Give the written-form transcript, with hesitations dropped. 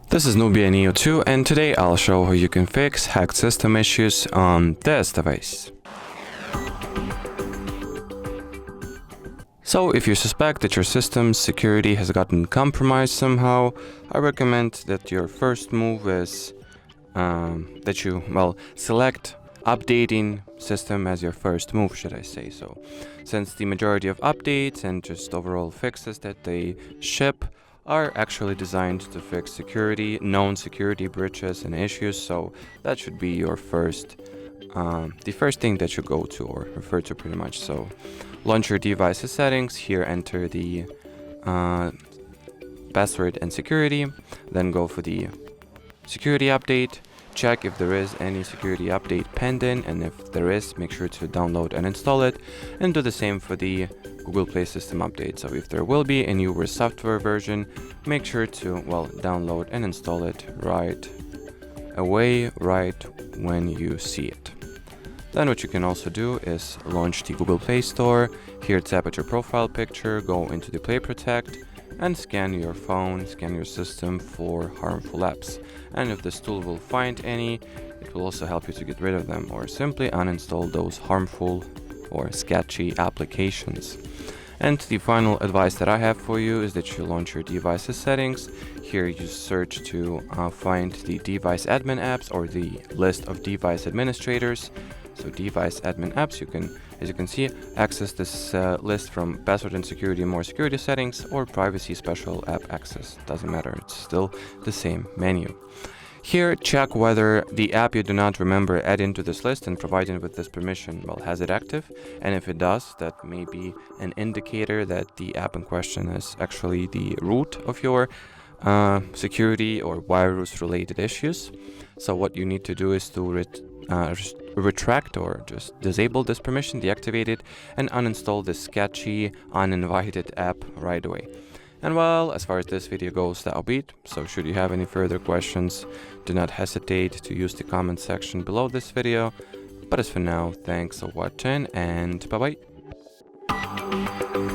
This is Nubia Neo 2, and today I'll show how you can fix hacked system issues on this device. So if you suspect that your system's security has gotten compromised somehow, I recommend that your first move is that you select updating system as your first move, should I say so. Since the majority of updates and just overall fixes that they ship are actually designed to fix known security breaches and issues, so that should be your the first thing that you go to or refer to pretty much. So launch your device's settings, here enter the password and security, then go for the security update, check if there is any security update pending, and if there is, make sure to download and install it, and do the same for the Google Play system update. So if there will be a newer software version, make sure to download and install it right away, right when you see it. Then what you can also do is launch the Google Play Store. Here tap at your profile picture, go into the Play Protect, and scan your phone, scan your system for harmful apps. And if this tool will find any, it will also help you to get rid of them or simply uninstall those harmful or sketchy applications. And the final advice that I have for you is that you launch your device's settings. Here you search to find the device admin apps or the list of device administrators. So device admin apps, you can, as you can see, access this list from password and security and more security settings or privacy special app access. Doesn't matter, it's still the same menu. Here, check whether the app you do not remember add into this list and provide it with this permission, has it active? And if it does, that may be an indicator that the app in question is actually the root of your security or virus related issues. So what you need to do is to retract or just disable this permission, deactivate it, and uninstall this sketchy, uninvited app right away. And as far as this video goes, that'll be it. So should you have any further questions, do not hesitate to use the comment section below this video. But as for now, thanks for watching and bye bye.